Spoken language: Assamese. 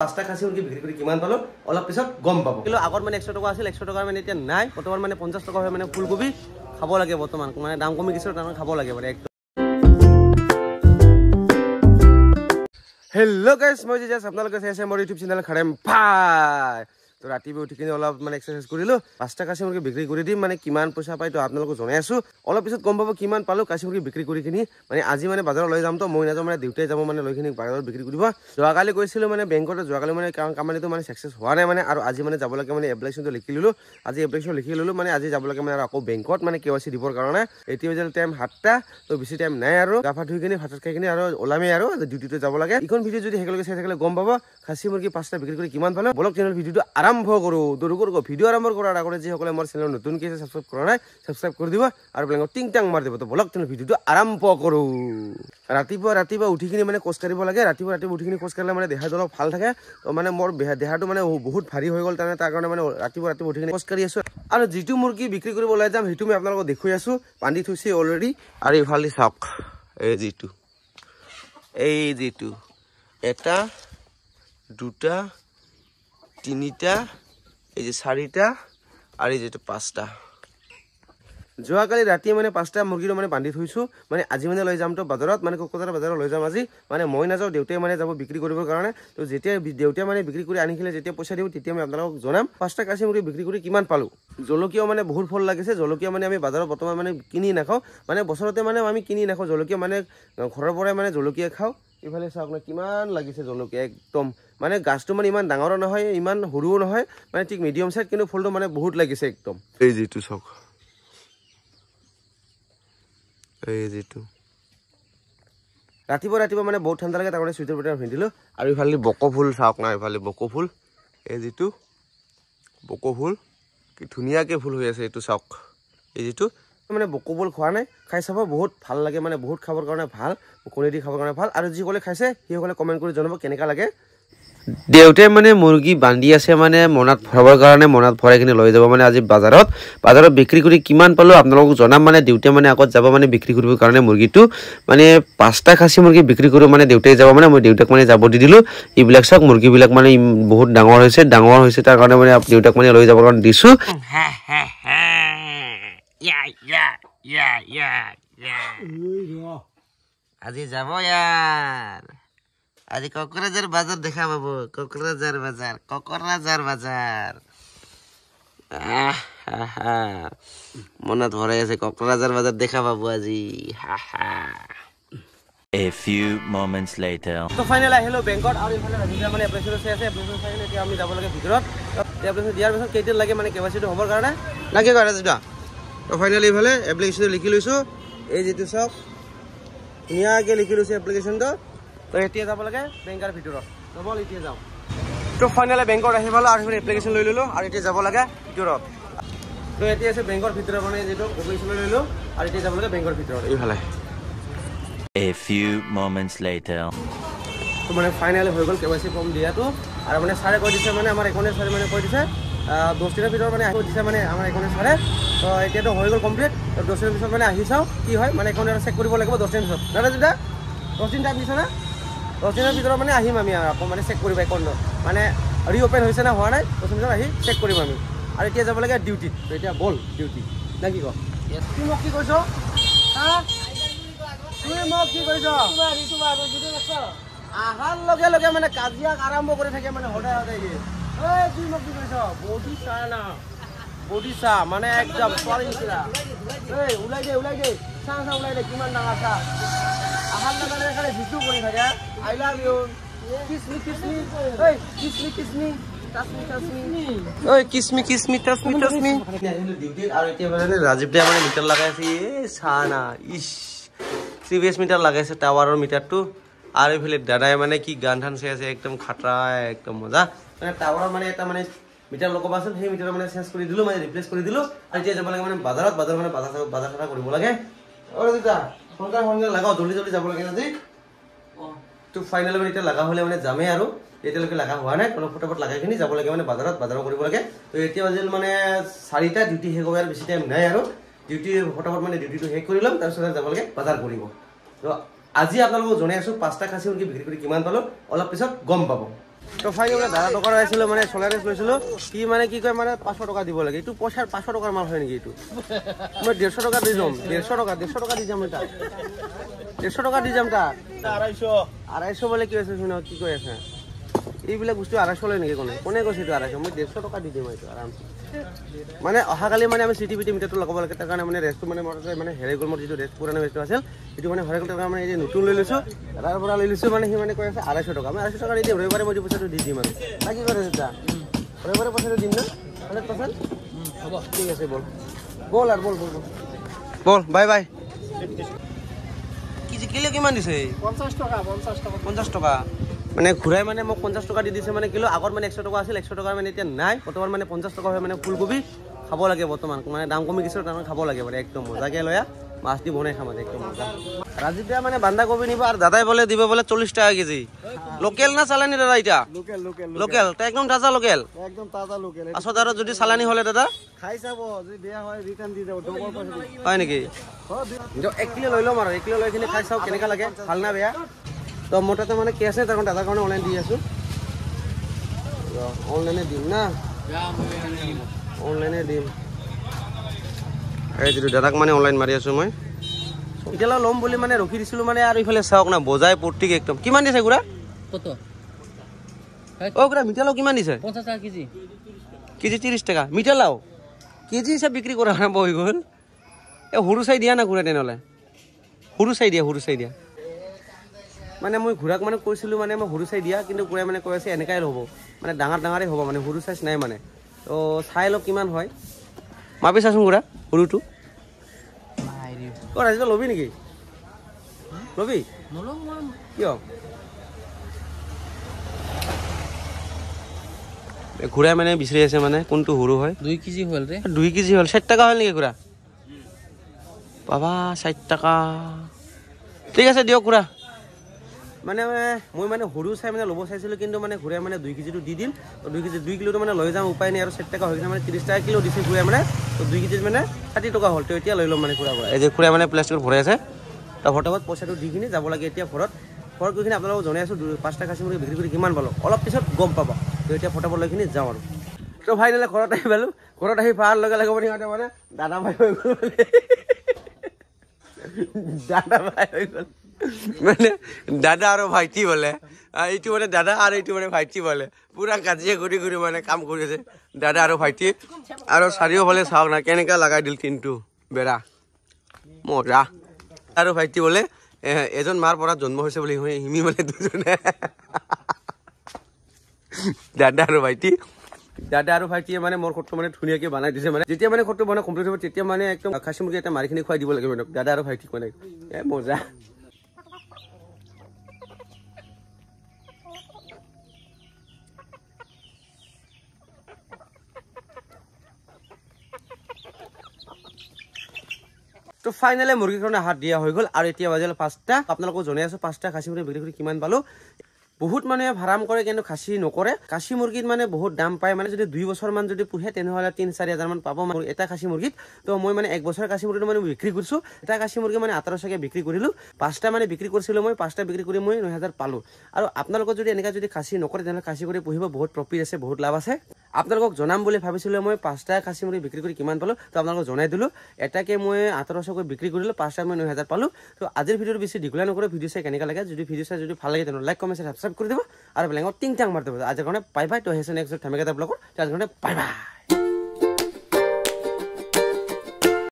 পাঁচটা খাসি মুরগি বিক্রি করে কিমান পালো অলপ পিছত গম পাবো কিলো আগত মানে 100 টাকা আছিল 100 টাকা মানে এতিয়া নাই বৰ্তমান মানে 50 টাকা হয় মানে ফুলকবি খাব লাগে বৰ্তমান মানে দাম কমি গৈছে তাৰ খাব লাগে মানে একদম হেল্ল গাইস মই জাস্ট আপোনালোকে চাইছে মোৰ ইউটিউব চেনেল খাৰেম ভাই তো ৰাতিপুৱা উঠি কিনে অলপ মানে এক্সাৰসাইজ কৰিলো পাঁচটা কাশী মুৰ্গী বিক্ৰী কৰি দিম মানে কিমান পইচা পাই তো আপোনালোকক জনাই আছো অলপ পিছত গম পাব কিমান পালো কাশী মুৰ্গী বিক্ৰী কৰি কিনি মানে আজি মানে বজাৰত লৈ যাম তো মই নাযাম মানে দেউতাই যাব মানে লৈ কিনি বজাৰত বিক্ৰী কৰিব যোৱাকালি কৈছিলো মানে বেংকত যোৱাকালি মানে কামানিটো মানে সাকসেস হোৱা নাই মানে আৰু আজি মানে যাব লাগে মানে এপ্লিকেশনটো লিখি ললো আজি এপ্লিকেশন লিখি ললো মানে আজি যাব লাগে মানে আকৌ বেংকত মানে কেৱাইসি দিবৰ কাৰণে এতিয়া যে টাইম 7টা তো বেছি টাইম নাই আৰু গাফা ধুই কিনি ভাত খাই কিনি আৰু ওলামে আৰু ডিউটিতে যাব লাগে ইখন ভিডিও যদি হেকলকে চাই থাকিলে গম পাব খাসী মুৰ্গী পাঁচটা বিক্ৰী কৰি কিমান পালো ব্লগ চেনেল ভিডিওটো আৰম্ভ কৰো দৰুকৰ ভিডিও আৰম্ভ কৰাৰ আগতে যি সকলে মোৰ চেনেল নতুন কেছে সাবস্ক্ৰাইব কৰা নাই সাবস্ক্ৰাইব কৰি দিব আৰু বেলঙৰ টিং টাং মাৰ দিব তো ব্লগ চেনেল ভিডিওটো আৰম্ভ কৰো ৰাতিপুৱা উঠি কিনি মানে কোচ কাৰিব লাগে ৰাতিপুৱা উঠি কিনি কোচ কাৰিলে মানে দেহাটো অলপ ভাল থাকে তো মানে মোৰ দেহাটো মানে বহুত ভাৰী হৈ গল তাৰ কাৰণে মানে ৰাতিপুৱা উঠি কিনি কোচ কাৰি আছো আৰু যিটো মুৰ্গী বিক্ৰী কৰিব লৈ যাম হেতু মই আপোনালোকক দেখুৱাই আছো বান্ধি থৈছে অলৰেডি আৰু ইফালে চাওক এই যিটো এটা দুটা তিনিটা এই যে চাৰিটা আৰু এই যেটো পাঁচটা যোৱাকালি ৰাতি মানে পাঁচটা মুৰ্গীৰ মানে বান্ধি থৈছো মানে আজি মানে লৈ যাম তো বজাৰত মানে কোকৰাঝাৰ বজাৰত লৈ যাম আজি মানে মই নাযাও দেউতাই মানে যাব বিক্ৰী কৰিবৰ কাৰণে তো যেতিয়া দেউতাই মানে বিক্ৰী কৰি আনি খেলে যেতিয়া পইচা দিও তেতিয়া মই আপোনালোকক জনাম পাঁচটা কাশী মুৰ্গী বিক্ৰী কৰি কিমান পালো জলকীয়া মানে বহুত ফল লাগিছে জলকীয়া মানে আমি বজাৰত বৰ্তমান মানে কিনি নাখাও মানে বছৰতে মানে আমি কিনি নাখাও জলকীয়া মানে ঘৰৰ পৰাই মানে জলকীয়া খাও ইফালে চাওক না কিমান লাগিছে জলকীয়া একদম মানে গাছটো মানে ইমান ডাঙৰ নহয় ইমান সৰুও নহয় মানে ঠিক মিডিয়াম সাইজ কিন্তু ফলটো মানে বহুত লাগিছে একদম এই যেটো চাওক এই যেটো ৰাতিপুৱা মানে বহুত ঠাণ্ডা লাগে তাৰ কাৰণে সুইটাৰ বটাৰ পিন্ধিলো আৰু ইফালে বক ফুল চাওক না ইফালে বক ফুল এই যেটো বক ফুল কি ধুনিয়াকে ফুল হৈ আছে এটো চাওক এই যেটো মানে বক ফুল খোৱা নাই খাই চাব বহুত ভাল লাগে মানে বহুত খাবৰ কাৰণে ভাল কোনে দি খাবৰ কাৰণে ভাল আৰু যি কলে খাইছে হি সকলে কমেন্ট কৰি জনাব কেনেকা লাগে দেউতে মানে মুৰ্গী বান্ধি আছে মানে মনাত ভৰাবৰ কাৰণে মনাত ভৰাই কিনে লৈ যাব মানে আজি বজাৰত বিক্ৰী কৰি কিমান পালো আপোনালোকক জনাম মানে দেউতে মানে আগত যাব মানে বিক্ৰী কৰিবৰ কাৰণে মুৰ্গীটো মানে পাঁচটা খাসী মুৰ্গী বিক্ৰী কৰো মানে দেউতাই যাব মানে মই দেউতাক মানে যাব দি দিলো ইবিলাক সব মুৰ্গী বিলাক মানে বহুত ডাঙৰ হৈছে তাৰ কাৰণে মানে দেউতাক মানে লৈ যাবৰ কাৰণে দিছো আজি যাব यार আজি কোকৰাঝাৰ বাজাৰ দেখা পাব কোকৰাঝাৰ বাজাৰ মনত ভৰাই আছে কোকৰাঝাৰ বাজাৰ দেখা পাব আজি A few moments later তো ফাইনালি আহিলো বেংকত আৰু ইফালে ৰাজিয়া মানে এপ্লিকেশন আছে এপ্লিকেশন ফাইনালি এতিয়া আমি যাব লাগে ভিতৰত এপ্লিকেশন দিয়াৰ পিছত কেইদিন লাগে মানে কেৱাইসিটো হ'বৰ কাৰণে লাগে কৰা যেটা তো ফাইনালি ইফালে এপ্লিকেশন লিখি লৈছো এই যেটো সব নিয়াকে লিখি লৈছো এপ্লিকেশনটো তো এতিয়া যাব লাগে বেংকৰ ভিতৰত তো বল এতিয়া যাও তো ফাইনালি বেংকত আহি পালো আৰু এপ্লিকেশন লৈ ললো আৰু এতিয়া যাব লাগে ভিতৰত তো এতিয়া আছে বেংকৰ ভিতৰত মানে যেটো এপ্লিকেশন লৈ ললো আৰু এতিয়া যাব লাগে বেংকৰ ভিতৰত ইফালে A few moments later তো মানে ফাইনালি হৈ গল কেৱাইসি ফৰ্ম দিয়াটো আৰু মানে সাৰে কৈ দিছে মানে আমাৰ একাউণ্টে সাৰে মানে কৈ দিছে 10 দিনৰ ভিতৰত মানে আহি দিছে মানে আমাৰ একাউণ্টে সাৰে তো এতিয়াটো হৈ গল কমপ্লিট তো 10 দিনৰ পিছত মানে আহি চাও কি হয় মানে একাউণ্টে চেক কৰিব লাগিব 10 দিনৰ পিছত দাদা যেটা 10 দিন টাইম দিছে না 10 দিনৰ ভিতৰত মানে আহিম আমি আকৌ মানে চেক কৰিব একাউণ্ট মানে ৰিঅপেন হৈছে না হোৱা নাই 10 দিনৰ আহি চেক কৰিম আমি আৰু এতিয়া যাব লাগে ডিউটি তো এতিয়া বল ডিউটি না কি ক তুমি মোক কি কৈছ তুমি মোক কি কৈছ তোমাৰ ভিডিও দেখছ আহাৰ লগে লগে মানে কাজিয়া আৰম্ভ কৰি থাকে মানে হঠাৎ এই তুই মোক কি কৈছ বডি চা মানে একদম পলিংছিলা এই উলাই দে চা উলাই দে কিমান ডাঙৰ চা আহাৰ লগে লগে ভিডিও কৰি থাকে আই লাভ ইউ কিসমি এই কিসমি tasmi ডিউটি আৰু এতিয়া মানে ৰাজীৱ দে মানে মিটাৰ লাগাইছে এই সানা ইশ 3 মিটাৰ লাগাইছে টাৱাৰৰ মিটাৰটো আৰু ইফালে দাদাই মানে কি গান ধান চাই আছে একদম খাতৰা একদম মজা মানে টাৱাৰৰ মানে এটা মানে মিটাৰ লগাব আছিল সেই মিটাৰ মানে চেঞ্জ কৰি দিলো মানে ৰিপ্লেস কৰি দিলো আৰু এতিয়া যাব লাগে মানে বাজাৰ মানে বাজাৰ কৰিব লাগে আৰু দিতা সোনকালে লাগাও জলদি যাব লাগে না জি তো ফাইনালি মানে এটা লাগা হলে মানে যামে আৰু এতিয়ালৈকে লাগা হোৱা নাই কোনো ফটাফট লাগাই কিনি যাব লাগে মানে বাজাৰত কৰিব লাগে তো এতিয়া বাজিল মানে 4টা ডিউটি শেষ হোৱাৰ বেছি টাইম নাই আৰু ডিউটি ফটাফট মানে ডিউটিটো শেষ কৰি লম তাৰ পিছত যাব লাগে বাজাৰ কৰিব তো আজি আপোনালোকক জনাই আছো পাঁচটা খাসী মুৰ্গী বিক্ৰী কৰি কিমান পালো অলপ পিছত গম পাব তো ফাইনেলি দাদা টকাৰ আহিছিলোঁ মানে চলাৰেছ লৈছিলোঁ কি মানে কি কয় মানে 500 টকা দিব লাগে এইটো পইচাৰ 500 টকাৰ মাল হয় নেকি এইটো মই 150 টকা দি যাম 150 টকা দি যাম এটা 150 টকা দি যাম তাক 250 বলে কি আছে শুন কি কৈ আছে এইবিলাক বস্তু 250 লয় নেকি কোনে কৈছে এইটো 250 মই 150 টকা দি দিম এইটো আৰামছে মানে অহাকালি মানে আমি চিটিভিটি মিটাৰটো লগাব লাগে তাৰ কাৰণে মানে ৰেষ্টটো মানে মোৰ মানে হেৰি গ'ল মোৰ যিটো ৰেষ্ট পুৰণা ৰেষ্টটো আছিল এইটো মানে হেৰি গ'ল তাৰ কাৰণে মানে এই নতুন লৈ লৈছোঁ তাৰ পৰা লৈ লৈছোঁ মানে সি মানে কৈ আছে 250 টকা মই 250 টকা দি দিম ৰবিবাৰে মই পইচাটো দি দিম আৰু কি কৰে তেতিয়া ৰবিবাৰে পইচাটো দিম না 100% হ'ব ঠিক আছে বল আৰু বল বাই বাই কি কিলো কিমান দিছে 50 টকা মানে ঘূৰাই মানে মোক 50 টকা দি দিছে মানে কিলো আগত মানে 100 টকা আছিল 100 টকা মানে এতিয়া নাই বৰ্তমান মানে 50 টকা হয় মানে ফুলকবি খাব লাগে বৰ্তমান মানে দাম কমি গৈছে তাৰ খাব লাগে মানে একদম মজাকে লয়া মাছ দি বনাই খাম একদম মজা ৰাজিদা মানে বন্ধাকবি নিব আৰু দাদাই বলে দিব বলে 40 টাকা কেজি লোকেল না চালানি দাদা এটা লোকেল তা একদম তাজা লোকেল আসো দাদা যদি চালানি হলে দাদা খাই চাব যদি বেয়া হয় ৰিটাৰ্ণ দি দেব ডবল পইচা হয় নেকি 1 কিলো লৈ লম আৰু 1 কিলো লৈ কিনে খাই চাও কেনেকা লাগে ভাল না বেয়া তো মোৰ তাতে মানে কি আছে তাৰ দাদাৰ কাৰণে অনলাইন দি আছো অনলাইনে দিম না অনলাইনে দিম এই যিটো দাদাক মানে অনলাইন মাৰি আছো মই এতিয়ালৈ ল'ম বুলি মানে ৰখি দিছিলোঁ মানে আৰু ইফালে চাওক না বজাই পৰ্টিক একদম কিমান দিছে গুড়া কত গুড়া মিঠালাও কিমান দিছে 50 টাকা কেজি কেজি 30 টাকা মিঠালাও কেজি হিচাপ বিক্ৰী কৰা আৰম্ভ হৈ গ'ল এই সৰু চাই দিয়া না গুড়া তেনেহ'লে সৰু চাই দিয়া মানে মই ঘোৰাক মানে কৈছিলোঁ মানে মই সৰু চাই দিয়া কিন্তু ঘোৰাই মানে কৈ আছে এনেকাই হ'ব মানে ডাঙৰে হ'ব মানে সৰু চাইজ নাই মানে তো চাই লওক কিমান হয় মাপি চাচোন ঘোৰা সৰুটো ৰাজিদা ল'বি নেকি ল'বি কিয় ঘোৰাই মানে বিচাৰি আছে মানে কোনটো সৰু হয় 2 কেজি হ'ল ৰে 2 কেজি হ'ল 60 টাকা হ'ল নেকি ঘোৰা বাবা 60 টাকা ঠিক আছে দিয়ক ঘোৰা মানে মই মানে সৰু চাই মানে ল'ব চাইছিলোঁ কিন্তু মানে ঘূৰাই মানে 2 কেজিটো দি দিম তো 2 কিলোটো মানে লৈ যাম উপায় নাই আৰু 60 টাকা হৈ গৈছে মানে 30 টাকা কিলো দিছে ঘূৰাই মানে তো 2 কেজিত মানে 60 টকা হ'ল তো এতিয়া লৈ ল'ম মানে ঘূৰা এই যে ঘূৰাই মানে প্লাষ্টিকত ভৰাই আছে তো ফটাফট পইচাটো দি কিনে যাব লাগে এতিয়া ঘৰত গৈ কিনে আপোনালোকক জনাই আছোঁ 5টা খাচী মুৰ্গী বিক্ৰী কৰি কিমান পালোঁ অলপ পিছত গম পাব তো এতিয়া ফটাফট লৈ কিনে যাওঁ আৰু তো ফাইনেলি ঘৰত আহি পালোঁ ঘৰত আহি পাৰ লগে লগে মানে দাদা ভাই হৈ গ'ল মানে দাদা আৰু ভাইটি বলে এইটো মানে দাদা আৰু এইটো মানে ভাইটি বলে পুৰা কাজিয়া ঘূৰি মানে কাম কৰি আছে দাদা আৰু ভাইটি আৰু চাৰিওফালে চাওক না কেনেকা লগাই দিল কিন্তু বেৰা মজা আৰু ভাইটি বলে এজন মাৰ পৰা জন্ম হৈছে বুলি হিমি মানে দুজনে দাদা আৰু ভাইটিয়ে মানে মোৰ ঘৰটো মানে ধুনীয়াকৈ বনাই দিছে মানে যেতিয়া মানে ঘৰটো বনাই কমপ্লিট হ'ব তেতিয়া মানে একদম খাচী মুৰ্গী এটা মাৰিখিনি খুৱাই দিব লাগিব দাদা আৰু ভাইটিক মানে মজা তো ফাইনেলি মুৰ্গীৰ কাৰণে হাত দিয়া হৈ গ'ল আৰু এতিয়া বাজিল 5টা আপোনালোকক জনাই আছোঁ 5টা খাচী মুৰ্গী বিক্ৰী কৰি কিমান পালোঁ বহুত মানুহে ফাৰ্ম কৰে কিন্তু খাচী নকৰে খাচী মুৰ্গীত মানে বহুত দাম পায় মানে যদি 2 বছৰমান যদি পোহে তেনেহ'লে 3-4 হাজাৰমান পাব এটা খাচী মুৰ্গীত তো মই মানে 1 বছৰ খাচী মুৰ্গীটো মানে বিক্ৰী কৰিছোঁ এটা খাচী মুৰ্গী মানে 1800কে বিক্ৰী কৰিলোঁ 5টা মানে বিক্ৰী কৰিছিলোঁ মই 5টা বিক্ৰী কৰি মই 9000 পালোঁ আৰু আপোনালোকৰ যদি এনেকৈ যদি খাচী নকৰে তেনেহ'লে খাচী কৰি পুহিব বহুত প্ৰফিট আছে বহুত লাভ আছে আপোনালোকক জনাম বুলি ভাবিছিলোঁ মই 5টা খাচী মুৰ্গী বিক্ৰী কৰি কিমান পালোঁ তো আপোনালোকক জনাই দিলোঁ এটাকে মই 1800কৈ বিক্ৰী কৰিলোঁ 5টা মই 9000 পালোঁ তো আজিৰ ভিডিঅ'টো বেছি দীঘলীয়া নকৰোঁ ভিডিঅ' চাই কেনেকৈ লাগে যদি ভিডিঅ' চাই যদি ভাল লাগে তেনেহ'লে লাইক কমেণ্ট সাবস্ক্ৰাইব কৰি দিব আৰু বেলেগত টিং টাং মাৰি দিব আজিৰ কাৰণে বাই বাই তো হেছে নেক্সট টাইম এটা ব্লগৰ তাৰ কাৰণে বাই বাই